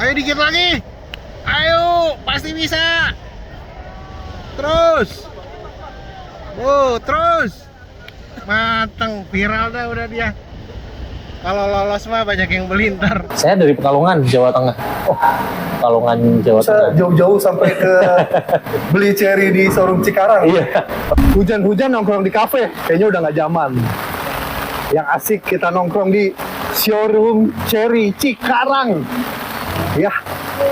Ayo dikit lagi. Ayo, pasti bisa. Terus. Terus. Mateng, viral dah udah dia. Kalau lolos mah banyak yang beli ntar. Saya dari Pekalongan, Jawa Tengah. Pekalongan, Jawa Bisa Tengah. jauh-jauh sampai ke beli cherry di showroom Cikarang. Iya. Hujan-hujan nongkrong di kafe, kayaknya udah nggak zaman. Yang asik kita nongkrong di showroom cherry Cikarang. Ya,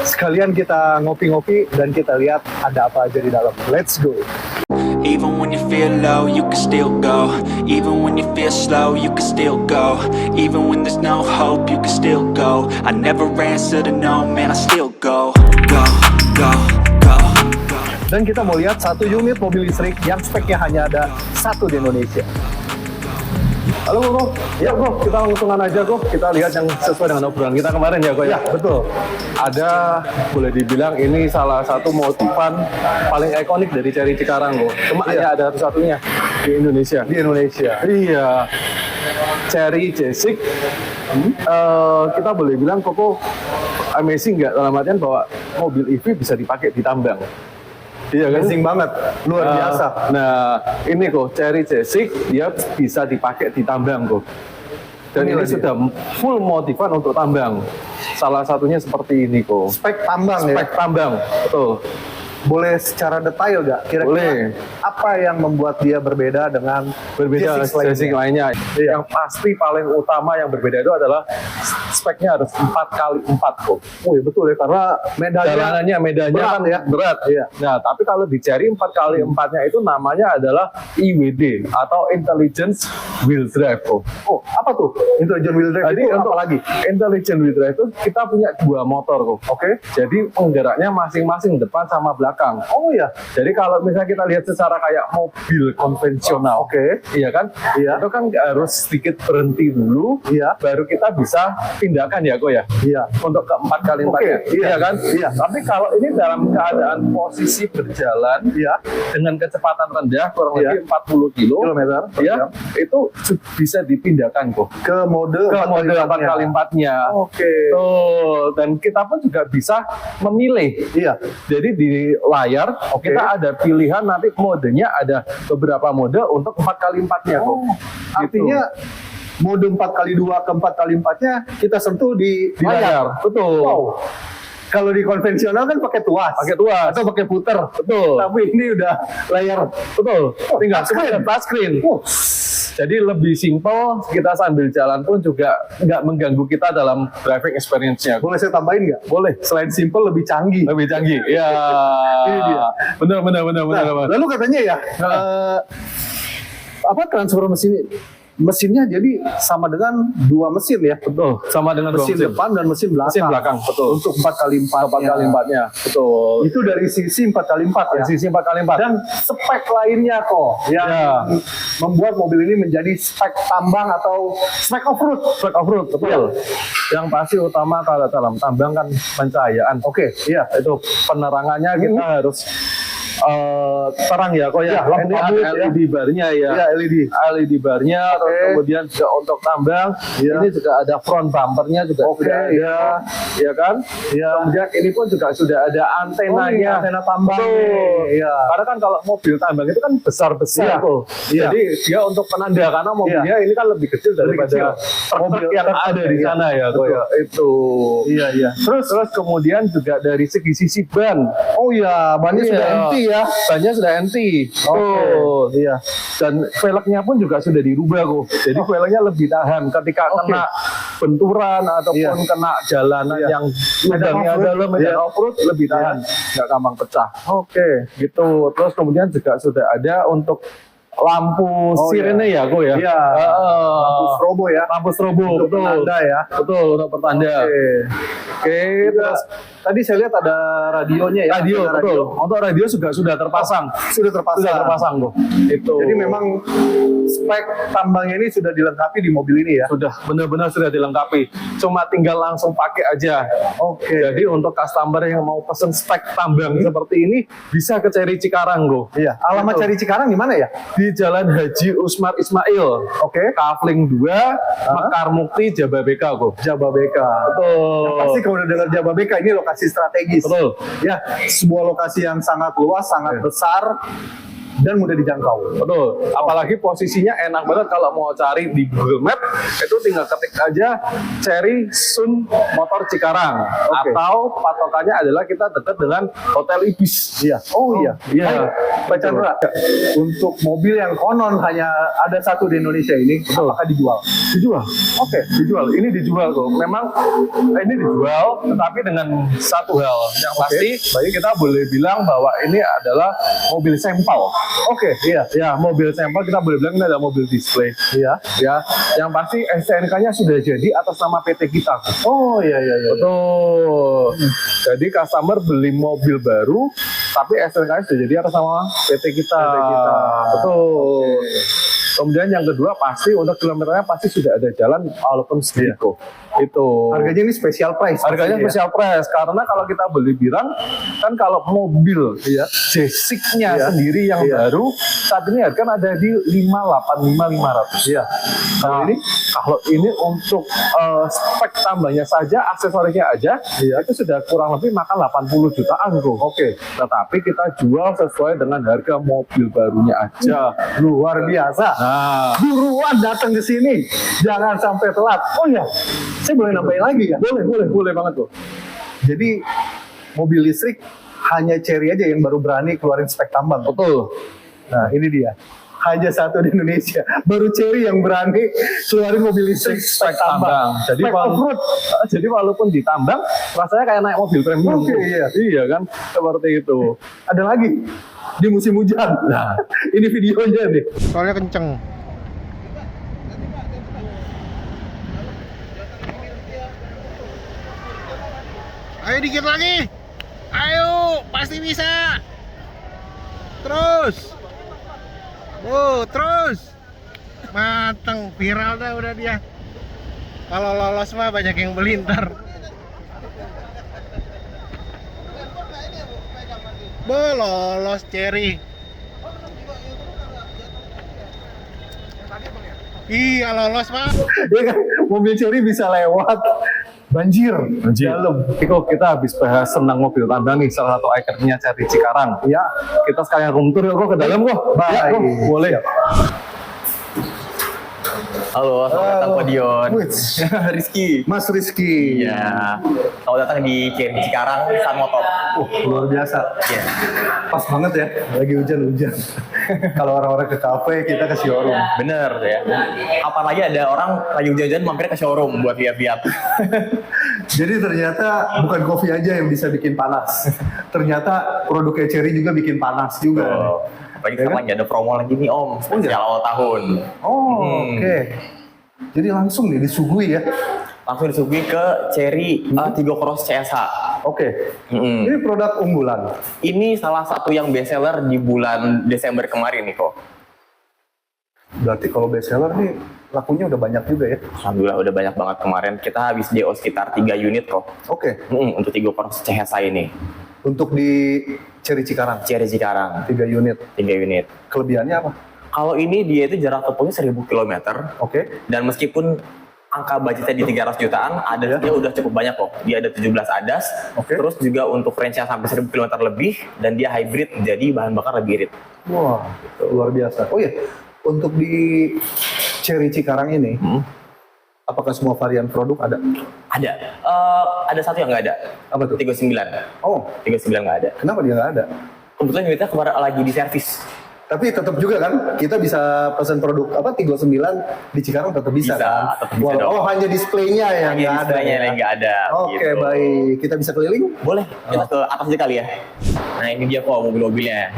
sekalian kita ngopi-ngopi dan kita lihat ada apa aja di dalam. Let's go. Even when you feel low, you can still go. Even when you feel slow, you can still go. Even when there's no hope, you can still go. I never answer to no, man, I still go. Go, go, go, go. Dan kita mau lihat satu unit mobil listrik yang speknya hanya ada satu di Indonesia. Halo Bro, ya Bro, kita langsungan aja Bro. Kita lihat yang sesuai dengan obrolan kita kemarin ya Bro ya. Betul. Ada, boleh dibilang ini salah satu motifan paling ikonik dari cherry Cikarang Bro. Cuma hanya ada satu-satunya di Indonesia. Di Indonesia. Iya. Cherry J6. Kita boleh bilang Koko amazing nggak dalam artian bahwa mobil EV bisa dipakai di tambang. Iya kan? Amazing banget, luar biasa. Nah, ini kok Cherry J6 dia bisa dipakai di tambang kok. Dan ini sudah full motifan untuk tambang. Salah satunya seperti ini kok. Spek tambang ya? Spek tambang, betul. Boleh secara detail nggak? Kira-kira apa yang membuat dia berbeda dengan J6 lainnya? Yang pasti paling utama yang berbeda itu adalah speknya harus 4x4 kok. Oh iya betul ya, karena medannya kan ya berat. Iya. Nah tapi kalau di Cherry 4x4-nya itu namanya adalah IWD atau Intelligence Wheel Drive kok. Oh apa tuh? Intelligence Wheel Drive itu apa lagi? Intelligence Wheel Drive itu kita punya dua motor kok. Oke. Jadi penggeraknya masing-masing depan sama belakang. Oh iya. Jadi kalau misalnya kita lihat secara kayak mobil konvensional, iya kan? Iya. Itu kan harus sedikit berhenti dulu, baru kita bisa pindahkan ya, kok ya? Iya. Untuk ke 4x4-nya, iya kan? Iya. Tapi kalau ini dalam keadaan posisi berjalan, dengan kecepatan rendah kurang lebih 40 kilometer, itu bisa dipindahkan kok ke mode 4x4-nya. Oke. Tuh, dan kita pun juga bisa memilih. Iya. Jadi di layar kita ada pilihan nanti modenya ada beberapa mode untuk 4x4-nya kok. Artinya mode 4x2 ke 4x4-nya kita sentuh di layar. Betul. Wow. Kalau di konvensional kan pakai tuas atau pakai puter. Betul. Tapi ini udah layar. Betul. Tinggal touch screen. Jadi lebih simpel, kita sambil jalan pun juga nggak mengganggu kita dalam driving experience-nya. Boleh saya tambahin nggak? Boleh. Selain simpel, lebih canggih. Lebih canggih, ya. Ini dia. Benar. Lalu katanya ya, transfer mesinnya jadi sama dengan dua mesin ya? Betul, sama dengan mesin depan dan mesin belakang. Mesin belakang, betul. Untuk 4x4-nya. Betul. Itu dari sisi 4x4 ya? Sisi 4x4. Dan spek lainnya kok, yang membuat mobil ini menjadi spek tambang atau spek off-road. Spek off-road, betul. Yang pasti utama kalau dalam tambang kan pencahayaan. Iya. Itu penerangannya kita harus terang ya kok ya, lampu LED barnya ya, LED barnya, terus kemudian juga untuk tambang ini juga ada front bumpernya juga sudah ada, ya kan? Kemudian ini pun juga sudah ada antenanya, antena tambang. Karena kan kalau mobil tambang itu kan besar tuh, jadi dia untuk penanda karena mobilnya ini kan lebih kecil daripada mobil yang ada di sana ya kok ya. Itu. Iya. Terus kemudian juga dari sisi ban. Oh iya, bannya sudah empty ya. Bannya sudah empty. Iya. Dan velgnya pun juga sudah dirubah kok. Jadi velgnya lebih tahan ketika kena benturan ataupun kena jalanan yang lubangnya dalam medan off-road lebih tahan, nggak gampang pecah. Gitu. Terus kemudian juga sudah ada untuk lampu sirene ya kok ya. Iya. Lampu strobo ya. Lampu strobo untuk pertanda ya. Betul, untuk pertanda. Oke, terus tadi saya lihat ada radionya ya. Radio. Untuk radio juga sudah terpasang. Sudah terpasang kok. Itu. Jadi memang spek tambangnya ini sudah dilengkapi di mobil ini ya. Sudah, benar-benar sudah dilengkapi. Cuma tinggal langsung pakai aja. Jadi untuk customer yang mau pesen spek tambang seperti ini bisa ke Cherry Cikarang kok. Iya. Alamat Cherry Cikarang di mana ya? Di di Jalan Haji Usmar Ismail. Oke. Kafling 2, Mekar Mukti, Jababeka kok. Jababeka. Betul. Yang pasti kalau udah dengar Jababeka ini lokasi strategis. Betul. Ya, sebuah lokasi yang sangat luas, sangat besar dan mudah dijangkau. Betul. Apalagi posisinya enak banget kalau mau cari di Google Map, itu tinggal ketik aja Cherry Sun Motor Cikarang. Oke. Atau patokannya adalah kita dekat dengan Hotel Ibis. Iya. Oh iya. Iya. Pak Chandra, untuk mobil yang konon hanya ada satu di Indonesia ini, apakah dijual? Dijual. Oke, dijual. Ini dijual kok. Memang ini dijual, tetapi dengan satu hal yang pasti, baik kita boleh bilang bahwa ini adalah mobil sampel. Oke, iya. Ya, mobil sampel kita boleh bilang ini adalah mobil display. Iya. Ya, yang pasti STNK-nya sudah jadi atas nama PT kita. Oh iya iya iya. Betul. Jadi customer beli mobil baru, tapi STNK-nya sudah jadi atas nama PT kita. PT kita. Betul. Kemudian yang kedua pasti untuk kilometernya pasti sudah ada jalan walaupun sedikit. Itu. Harganya ini special price. Harganya pastinya. special price karena kalau kita beli birang kan kalau mobil J6-nya sendiri yang baru saat ini harga ada di 585.500. Iya. Kalau ini untuk spek tambahnya saja, aksesorisnya aja, itu sudah kurang lebih makan 80 jutaan kok. Oke. Tetapi kita jual sesuai dengan harga mobil barunya aja. Luar biasa. Nah, Buruan datang ke sini, jangan sampai telat. Oh ya, saya boleh nambahin lagi ya? boleh banget tuh. Jadi mobil listrik hanya Cherry aja yang baru berani keluarin spek tambang. Betul. Nah ini dia, hanya satu di Indonesia, baru Cherry yang berani keluarin mobil listrik spek tambang. Jadi Spek off-road. jadi walaupun ditambang, rasanya kayak naik mobil premium. Oke, iya. Iya kan, seperti itu. Ada lagi di musim hujan. Nah, ini videonya nih. Soalnya kenceng. Ayo dikit lagi. Ayo, pasti bisa. Terus. Terus. Mateng, viral dah udah dia. Kalau lolos mah banyak yang beli ntar. Lolos Cherry. Iya lolos pak. Ya kan, mobil Cherry bisa lewat banjir. Dalam. Iko, kita habis bahas tentang mobil tambang nih, salah satu ikonnya Cherry Cikarang. Ya, Kita sekalian room tour kok ke dalam kok. baik. Ya, kok, boleh. Halo, selamat datang Pak Dion. Wits. Rizky. Mas Rizky. Ya, selamat datang di Cherry Cikarang, Sun Motor. Luar biasa. Ya. Pas banget ya, lagi hujan-hujan. Kalau orang-orang ke kafe, kita ke showroom. Bener ya. Apalagi ada orang lagi hujan-hujan mampir ke showroom buat lihat-lihat. Jadi ternyata bukan kopi aja yang bisa bikin panas. Ternyata produk Cherry juga bikin panas juga. Oh, apalagi sekarang lagi ada promo lagi nih Om, spesial awal tahun. Oke. Jadi langsung nih disuguhi ya. Langsung disuguhi ke Cherry Tigo Cross CSH. Oke. Ini produk unggulan. Ini salah satu yang best seller di bulan Desember kemarin nih kok. Berarti kalau best seller nih lakunya udah banyak juga ya. Alhamdulillah udah banyak banget kemarin. Kita habis DO sekitar 3 unit kok. Oke. Untuk Tigo Cross CSH ini. Untuk di Cherry Cikarang Cherry Cikarang 3 unit. 3 unit. Kelebihannya apa? Kalau ini dia itu jarak tempuhnya 1000 km. Oke. Dan meskipun angka budgetnya di 300 jutaan, adasnya udah cukup banyak kok. Dia ada 17 adas, Oke. terus juga untuk range-nya sampai 1000 km lebih, dan dia hybrid, jadi bahan bakar lebih irit. Wah, luar biasa. Oh iya, untuk di Cherry Cikarang ini, apakah semua varian produk ada? Ada. Ada satu yang nggak ada. Apa tuh? 39. Oh, 39 nggak ada. kenapa dia nggak ada? Kebetulan unitnya kemarin lagi di servis. Tapi tetap juga kan, kita bisa pesan produk apa 39 di Cikarang tetap bisa, Bisa, kan? tetap bisa dong. Oh, hanya displaynya yang Hanya nggak ada. displaynya Ya? yang nggak ada. Oke, gitu. baik. Kita bisa keliling? Boleh, kita ke atas aja kali ya. Nah ini dia kok mobil-mobilnya.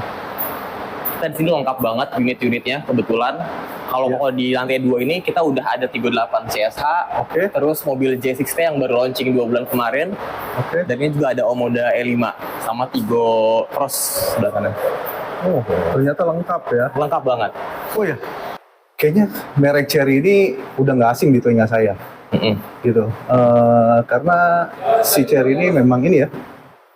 Kita di sini lengkap banget unit-unitnya kebetulan. Kalau mau di lantai 2 ini kita udah ada Tigo 8 CSH, Oke. terus mobil J6T yang baru launching 2 bulan kemarin, Oke. dan ini juga ada Omoda E5 sama Tigo Cross sebelah sana. Oh, ternyata lengkap ya. Lengkap banget. Oh ya, kayaknya merek Cherry ini udah nggak asing di telinga saya, gitu. Karena si Cherry ini memang ini ya,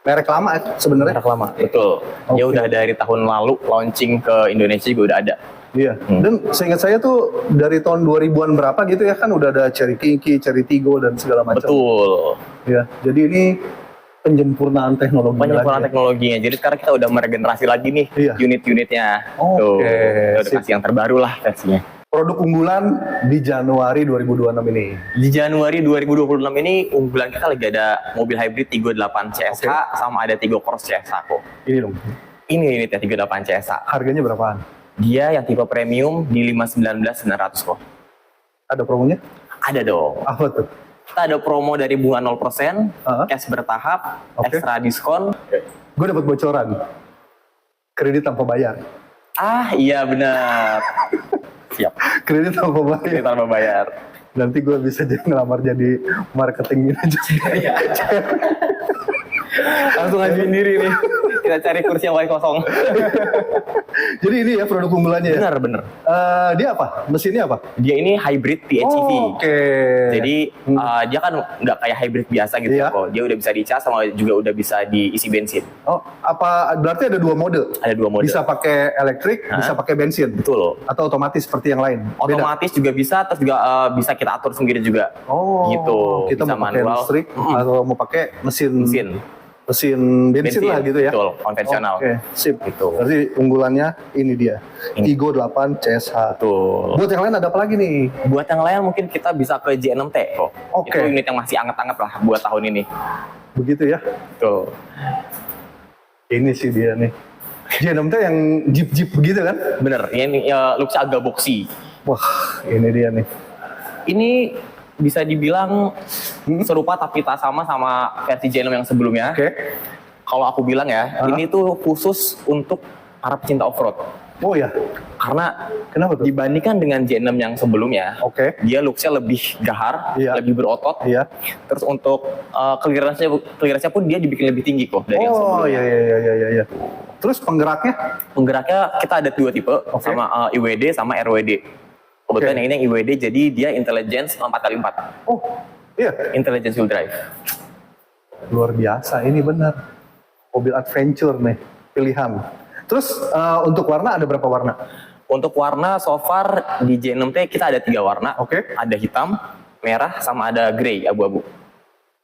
merek lama sebenarnya. Merek lama. Betul. Dia Oke. udah dari tahun lalu launching ke Indonesia juga udah ada. Iya. Dan seingat saya tuh dari tahun 2000-an berapa gitu ya kan udah ada Cherry Kinky, Cherry Tigo dan segala macam. Betul. Iya. Jadi ini penyempurnaan teknologi. Penyempurnaan teknologinya. Jadi sekarang kita udah meregenerasi lagi nih Iya. unit-unitnya. Oke, Tuh, kita udah sip. kasih yang terbaru lah versinya. Produk unggulan di Januari 2026 ini. Di Januari 2026 ini unggulan kita lagi ada mobil hybrid Tigo 8 CSH sama ada Tigo Cross CSH kok. Ini dong. Ini unitnya Tigo 8 CSH. Harganya berapaan? Dia yang tipe premium di 519.900 kok. Ada promonya? Ada dong. Apa tuh? Kita ada promo dari bunga 0%, Heeh. cash bertahap, Oke. ekstra diskon. Gue dapat bocoran. Kredit tanpa bayar. Ah iya benar. Siap. Kredit tanpa bayar. Kita tanpa bayar. Nanti gue bisa jadi ngelamar jadi marketing manager. Langsung ajuin diri nih. Kita cari kursi yang paling kosong. Jadi ini ya produk unggulannya ya. Bener. Dia apa? Mesinnya apa? Dia ini hybrid PHEV. Oh, oke. Jadi dia kan nggak kayak hybrid biasa gitu Iya. kok. Dia udah bisa dicas sama juga udah bisa diisi bensin. Oh, apa berarti ada dua mode? Ada dua mode. Bisa pakai elektrik, bisa pakai bensin. Betul. Atau otomatis seperti yang lain. Beda? Otomatis juga bisa, terus juga bisa kita atur sendiri juga. Oh, Gitu. Kita Bisa mau pakai manual. listrik atau mau pakai mesin bensin lah gitu ya. Betul, konvensional. Oke, sip. Gitu. Berarti unggulannya ini dia. Ini. Tigo 8 CSH. Betul. Buat yang lain ada apa lagi nih? Buat yang lain mungkin kita bisa ke J6T kok. Oke. Itu unit yang masih anget-anget lah buat tahun ini. Begitu ya. Betul. Ini sih dia nih. J6T yang jeep-jeep begitu kan? Bener, ini look-nya agak boxy. Wah, ini dia nih. Ini bisa dibilang serupa tapi tak sama versi J6 yang sebelumnya. Oke. Kalau aku bilang ya, ini tuh khusus untuk para pecinta off-road. Oh ya. Karena Kenapa tuh? dibandingkan dengan J6 yang sebelumnya, Oke. dia looks-nya lebih gahar, Iya. lebih berotot. Iya. Terus untuk clearance-nya pun dia dibikin lebih tinggi kok dari yang Oh sebelumnya. iya. Terus penggeraknya? Penggeraknya kita ada dua tipe, sama IWD sama RWD. Kebetulan yang ini yang IWD, jadi dia Intelligence 4x4. Oh, iya. Intelligence Wheel Drive. Luar biasa, ini benar. Mobil adventure nih, pilihan. Terus untuk warna ada berapa warna? Untuk warna so far di J6T kita ada 3 warna. Oke. Ada hitam, merah, sama ada grey, abu-abu.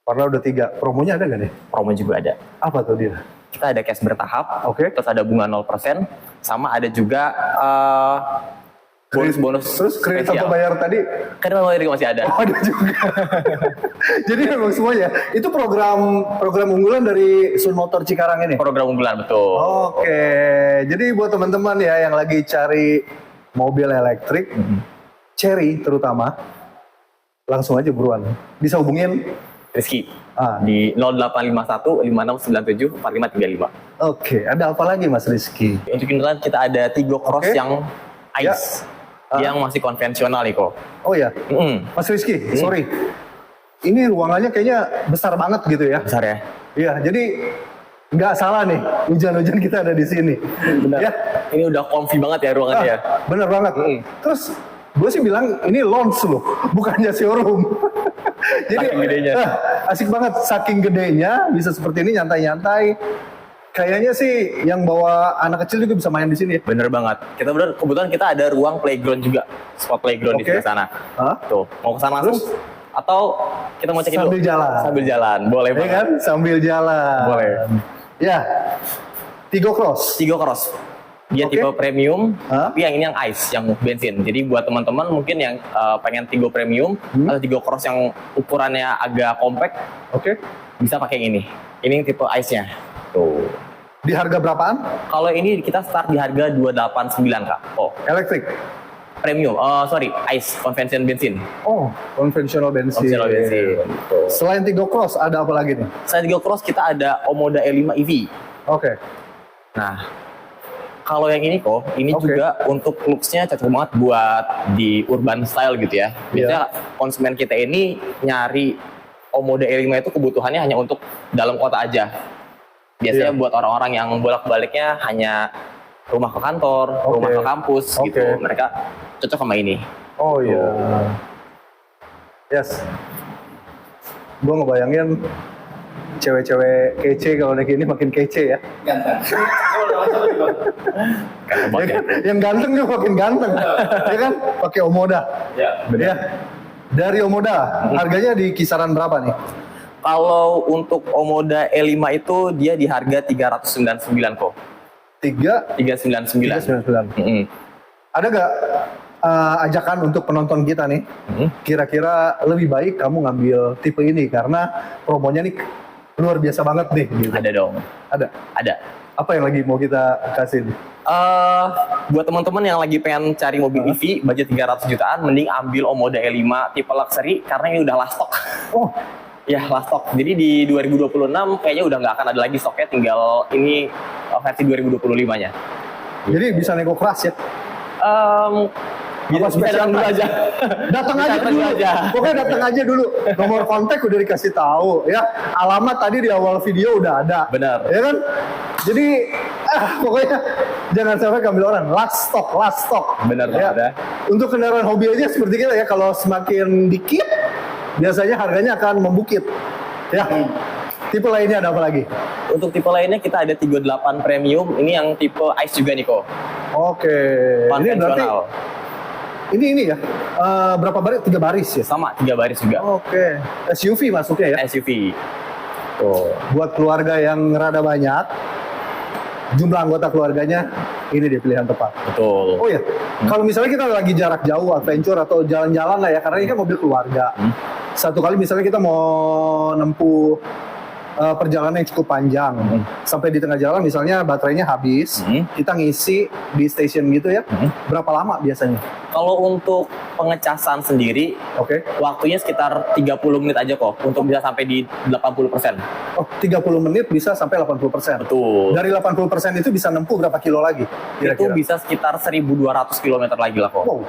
Warna udah 3. Promonya ada nggak nih? Promo juga ada. Apa tuh dia? Kita ada cash bertahap, Oke. terus ada bunga 0%, sama ada juga bonus-bonus Terus kredit tanpa spesial. bayar tadi Kredit tanpa bayar juga masih ada. ada juga. Jadi memang semuanya. Itu program unggulan dari Sun Motor Cikarang ini. Program unggulan, betul. Oke. Jadi buat teman-teman ya yang lagi cari mobil elektrik, Cherry terutama, langsung aja buruan. Bisa hubungin. Rizky, Ah. di 0851 5697 4535. Oke. Ada apa lagi Mas Rizky? Untuk kendaraan kita ada Tigo Cross Oke. yang ICE. Yang masih konvensional nih kok. Oh ya, Mas Rizky, sorry. Ini ruangannya kayaknya besar banget gitu ya. Besar ya? Iya, jadi nggak salah nih hujan-hujan kita ada di sini. Benar. Ya, Ini udah comfy banget ya ruangannya ya. bener banget. Terus gue sih bilang ini launch loh, bukannya showroom. Jadi Saking gedenya. asik banget, saking gedenya bisa seperti ini nyantai-nyantai. Kayaknya sih yang bawa anak kecil juga bisa main di sini ya. Bener banget. Kebetulan kita ada ruang playground juga, spot playground di Oke. sebelah sana. Hah? Tuh, mau ke sana langsung? Atau kita mau cek dulu? Sambil jalan. Sambil jalan, boleh Ya banget. kan, sambil jalan. Boleh. Ya, Tigo Cross. Tigo Cross. Dia Oke. tipe premium, Hah? tapi yang ini yang ICE, yang bensin. Jadi buat teman-teman mungkin yang pengen Tigo premium atau Tigo Cross yang ukurannya agak compact, Oke. bisa pakai yang ini. Ini tipe ICE-nya. Tuh. Di harga berapaan? Kalau ini kita start di harga 289 Kak. Oh, Elektrik. premium. ICE, convention bensin. Oh, konvensional bensin. Konvensional bensin. Tuh. Selain Tigo Cross ada apa lagi nih? Selain Tigo Cross kita ada Omoda E5 EV. Oke. Nah, kalau yang ini kok, ini Oke. juga untuk looks-nya cocok banget buat di urban style gitu ya. Biasanya konsumen kita ini nyari Omoda E5 itu kebutuhannya hanya untuk dalam kota aja. Biasanya Iya. buat orang-orang yang bolak-baliknya hanya rumah ke kantor, rumah ke kampus gitu. Oke. Mereka cocok sama ini. Oh iya. Yes. Gue ngebayangin cewek-cewek kece kalau naik ini makin kece ya. Kayak Ya kan? Yang ganteng tuh makin ganteng. Ya kan? Pakai Omoda. Ya, Ya. Dari Omoda, harganya di kisaran berapa nih? Kalau untuk Omoda E5 itu dia di harga 399 kok. 399. 399. Mm-mm. Ada gak ajakan untuk penonton kita nih? Kira-kira lebih baik kamu ngambil tipe ini karena promonya nih luar biasa banget nih. Gitu. Ada dong. Ada. Ada. Apa yang lagi mau kita kasih nih? Buat teman-teman yang lagi pengen cari mobil EV budget 300 jutaan, mending ambil Omoda E5 tipe luxury karena ini udah last stock. Oh, Ya, last stock. Jadi di 2026 kayaknya udah nggak akan ada lagi stoknya, tinggal ini versi 2025-nya. jadi bisa nego keras ya? Bisa spesial datang dulu price? aja. Datang Bisa aja datang dulu. aja. Pokoknya datang aja dulu. Nomor kontak udah dikasih tahu ya. Alamat tadi di awal video udah ada. Benar. Ya kan? Jadi pokoknya jangan sampai ngambil orang. Last stock. Benar banget ya. Untuk kendaraan hobi aja seperti kita ya. Kalau semakin dikit, biasanya harganya akan membukit. Ya. Tipe lainnya ada apa lagi? Untuk tipe lainnya kita ada 38 Premium, ini yang tipe ICE juga nih kok. Oke. Ini berarti Konvensional. ini ya. Berapa baris? 3 baris ya. Sama 3 baris juga. Oke. SUV masuknya ya. SUV. Tuh. Buat keluarga yang rada banyak, jumlah anggota keluarganya, ini dia pilihan tepat. Betul. Oh ya, kalau misalnya kita lagi jarak jauh, adventure atau jalan-jalan lah ya, karena ini kan mobil keluarga. Satu kali misalnya kita mau nempuh perjalanan yang cukup panjang, sampai di tengah jalan misalnya baterainya habis, kita ngisi di stasiun gitu ya, berapa lama biasanya? Kalau untuk pengecasan sendiri, Oke. waktunya sekitar 30 menit aja kok, untuk bisa sampai di 80%. Oh, 30 menit bisa sampai 80%. Betul. Dari 80% itu bisa nempuh berapa kilo lagi? Itu Kira-kira? bisa sekitar 1.200 km lagi lah kok. Wow.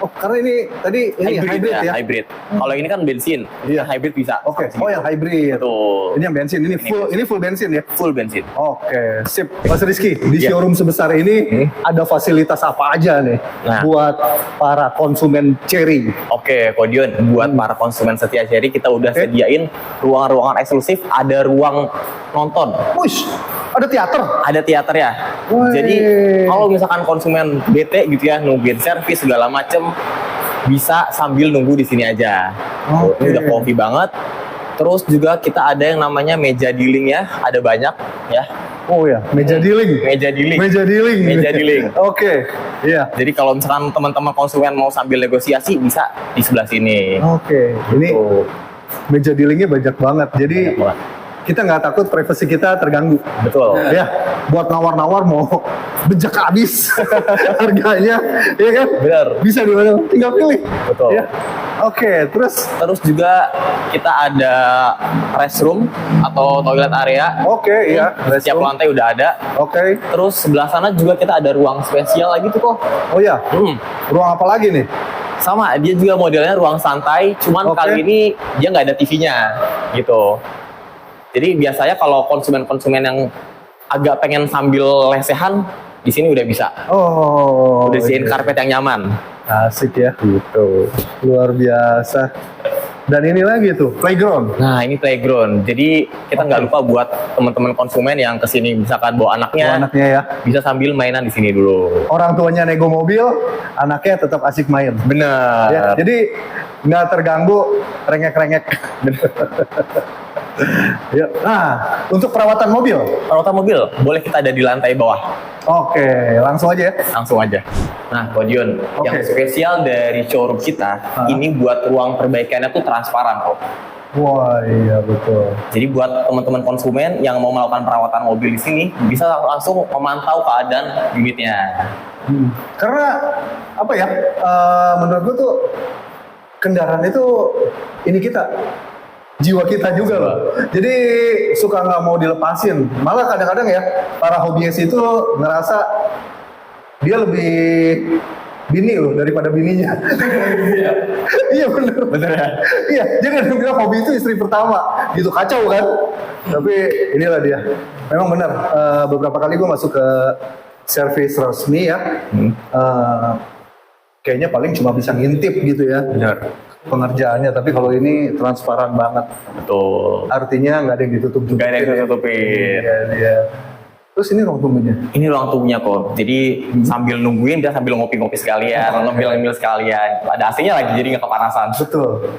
Oh, karena ini tadi ini hybrid ya? Hybrid. Kalau ini kan bensin, Iya. hybrid bisa. Oke. Segitu. Oh, yang hybrid. Betul. Ini yang bensin, ini full bensin ya. Full bensin. Oke, sip. Mas Rizky, di Iya. showroom sebesar ini ada fasilitas apa aja nih Nah. buat para konsumen Chery? Oke, Kodion, buat para konsumen setia Chery kita udah sediain ruangan-ruangan eksklusif, ada ruang nonton, Wush, ada teater. ada teater ya. Woi. Jadi kalau misalkan konsumen bete gitu ya, nungguin servis segala macem, bisa sambil nunggu di sini aja. Oke. Ini udah comfy banget. Terus juga kita ada yang namanya meja dealing ya, ada banyak ya. Oh ya, meja dealing. Meja dealing. Meja dealing. Meja dealing. Oke, iya. Jadi kalau misalkan teman-teman konsumen mau sambil negosiasi bisa di sebelah sini. Oke, ini Tuh. meja dealingnya banyak banget. Jadi Banyak banget. kita nggak takut privasi kita terganggu. Betul. Ya, buat nawar-nawar mau bejak habis harganya, ya kan? Bener. Bisa di mana? Tinggal pilih. Betul. Ya. Oke, terus Terus juga kita ada restroom atau toilet area. oke, iya. Setiap lantai udah ada. Oke. Terus sebelah sana juga kita ada ruang spesial lagi tuh kok. Oh ya, ruang apa lagi nih? Sama, dia juga modelnya ruang santai. Cuman Oke. kali ini dia nggak ada TV-nya gitu. Jadi biasanya kalau konsumen-konsumen yang agak pengen sambil lesehan, di sini udah bisa. Oh, Udah disediain iya. karpet yang nyaman. Asik ya. Gitu. Luar biasa. Dan ini lagi tuh, playground. Nah, ini playground. Jadi kita nggak lupa buat teman-teman konsumen yang kesini misalkan bawa anaknya, Oh, anaknya ya. bisa sambil mainan di sini dulu. Orang tuanya nego mobil, anaknya tetap asik main. Bener. Ya, jadi nggak terganggu rengek-rengek. Ya. Nah, untuk perawatan mobil. Perawatan mobil boleh kita ada di lantai bawah. Oke, langsung aja ya. Langsung aja. Nah, Kodion, yang Oke. spesial dari showroom kita, ini buat ruang perbaikannya tuh transparan kok. Wah, iya betul. Jadi buat teman-teman konsumen yang mau melakukan perawatan mobil di sini, bisa langsung memantau keadaan unitnya. Karena apa ya? Menurut gue tuh kendaraan itu ini kita. Jiwa kita juga loh. Jadi suka nggak mau dilepasin. Malah kadang-kadang ya para hobiis itu ngerasa dia lebih bini loh daripada bininya. Iya bener. Bener ya? Iya, jangan bilang hobi itu istri pertama. Gitu kacau kan. Tapi inilah dia. Memang benar. Beberapa kali gue masuk ke servis resmi ya. Kayaknya paling cuma bisa ngintip gitu ya. Bener. pengerjaannya, tapi kalau ini transparan banget. Betul. Artinya nggak ada yang ditutup juga. Gak ada yang ditutupin. Iya. Terus ini ruang tunggunya. Ini ruang tunggunya kok. Jadi sambil nungguin dia sambil ngopi-ngopi sekalian, ngemil-ngemil sekalian. Ada AC-nya lagi jadi nggak kepanasan. Betul.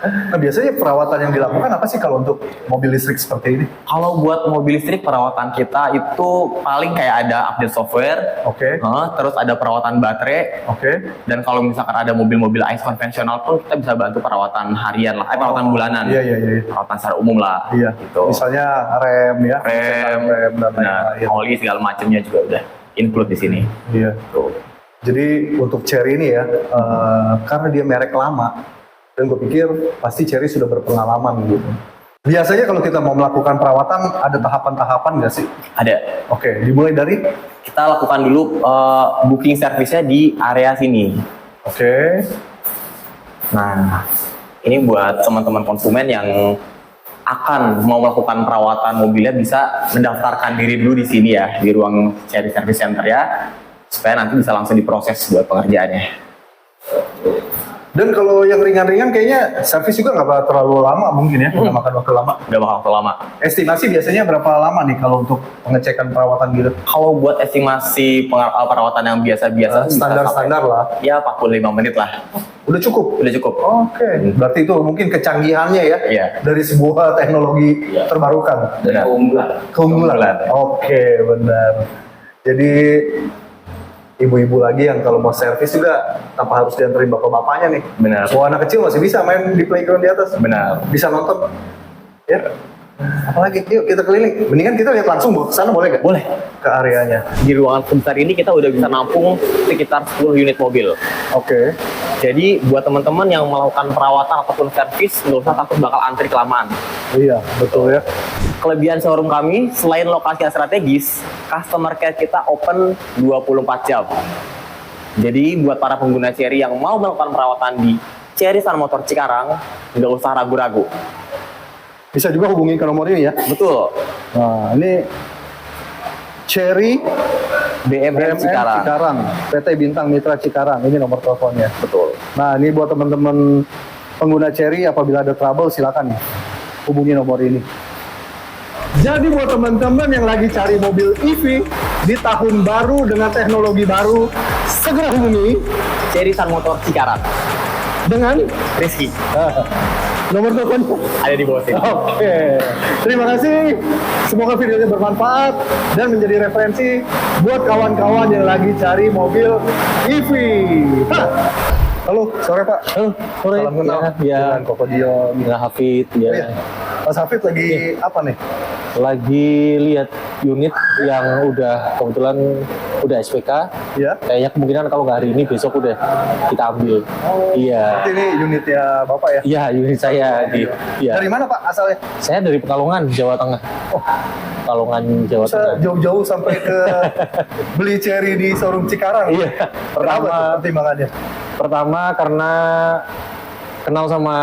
Nah biasanya perawatan yang dilakukan apa sih kalau untuk mobil listrik seperti ini? Kalau buat mobil listrik perawatan kita itu paling kayak ada update software, Oke. terus ada perawatan baterai, Oke. dan kalau misalkan ada mobil-mobil ICE konvensional pun kita bisa bantu perawatan harian lah, perawatan bulanan, Iya. perawatan secara umum lah. Iya. Gitu. Misalnya rem ya. Rem, dan nah, lain-lain. oli segala macamnya juga udah include di sini. Iya. Tuh. Jadi untuk Cherry ini ya, karena dia merek lama, dan gue pikir pasti Cherry sudah berpengalaman gitu. Biasanya kalau kita mau melakukan perawatan, ada tahapan-tahapan nggak sih? Ada. Oke, dimulai dari? Kita lakukan dulu booking servisnya di area sini. Oke. Nah, ini buat teman-teman konsumen yang akan mau melakukan perawatan mobilnya bisa mendaftarkan diri dulu di sini ya, di ruang Cherry Service Center ya, supaya nanti bisa langsung diproses buat pengerjaannya. Dan kalau yang ringan-ringan kayaknya servis juga nggak terlalu lama mungkin ya, nggak makan waktu lama. Udah bakal waktu lama. Estimasi biasanya berapa lama nih kalau untuk pengecekan perawatan gitu? Kalau buat estimasi perawatan yang biasa-biasa bisa Standar-standar sampai, lah. ya 45 menit lah. Udah cukup? Udah cukup. Oke, berarti itu mungkin kecanggihannya ya, Iya. dari sebuah teknologi terbarukan. Benar. Keunggulan. Oke, benar. Jadi ibu-ibu lagi yang kalau mau servis juga tanpa harus dianterin bapak-bapaknya nih. Benar. Semua anak kecil masih bisa main di playground di atas. Benar. Bisa nonton. Ya. Apalagi, yuk kita keliling. Mendingan kita lihat langsung ke sana, boleh nggak? Boleh. Ke areanya. Di ruangan sebesar ini kita udah bisa nampung sekitar 10 unit mobil. Oke. Jadi buat teman-teman yang melakukan perawatan ataupun servis, nggak usah takut bakal antri kelamaan. Iya, betul ya. Kelebihan showroom kami, selain lokasi yang strategis, customer care kita open 24 jam. Jadi buat para pengguna Cherry yang mau melakukan perawatan di Cherry Sun Motor Cikarang, nggak usah ragu-ragu. Bisa juga hubungi ke nomor ini ya. Betul. Nah, ini Cherry BMM Cikarang. Cikarang, PT Bintang Mitra Cikarang. Ini nomor teleponnya. Betul. Nah, ini buat teman-teman pengguna Cherry, apabila ada trouble silakan hubungi nomor ini. Jadi buat teman-teman yang lagi cari mobil EV di tahun baru dengan teknologi baru, segera hubungi Cherry Sun Motor Cikarang. dengan Rizky. nomor teleponnya. Ada di bawah sini. Oke, terima kasih. Semoga videonya bermanfaat dan menjadi referensi buat kawan-kawan yang lagi cari mobil EV. Halo, sore Pak. Halo, sore. Salam kenal. Ya, Dengan Koko Dion. ya Hafid, ya. Iya. Mas Hafid lagi apa nih? Lagi lihat unit yang kebetulan udah SPK. Ya. Kayaknya kemungkinan kalau nggak hari ini besok udah kita ambil. Iya. Berarti ini unitnya Bapak ya? Iya, unit saya di. Iya. Dari mana Pak asalnya? Saya dari Pekalongan, Jawa Tengah. Oh, Pekalongan, Jawa bisa Tengah. jauh-jauh sampai ke beli Cherry di showroom Cikarang. Iya. Kenapa tuh pertimbangannya? Pertama karena kenal sama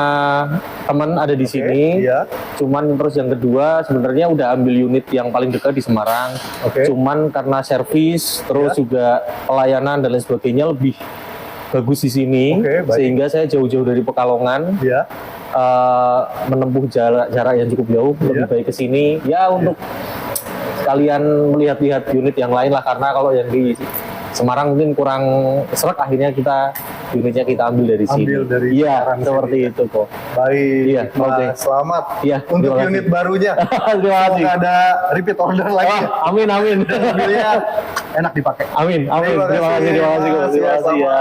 teman ada di sini. Iya. Cuman terus yang kedua sebenarnya udah ambil unit yang paling dekat di Semarang. Oke. Cuman karena servis terus Iya. juga pelayanan dan lain sebagainya lebih bagus di sini. Oke, baik. Sehingga saya jauh-jauh dari Pekalongan Iya. menempuh jarak yang cukup jauh lebih baik ke sini. Ya untuk sekalian melihat-lihat unit yang lain lah, karena kalau yang di Semarang mungkin kurang serak, akhirnya unitnya kita ambil dari sini. Ambil dari Iya, Semarang seperti sini, itu kok. Baik, Iya, Mas, oke. selamat Iya, untuk terima kasih. unit barunya. Terima kasih. Semoga ada repeat order lagi. Amin, amin. Mobilnya enak dipakai. Amin, amin. Terima kasih, Terima kasih, Mas. terima kasih Ya, ya.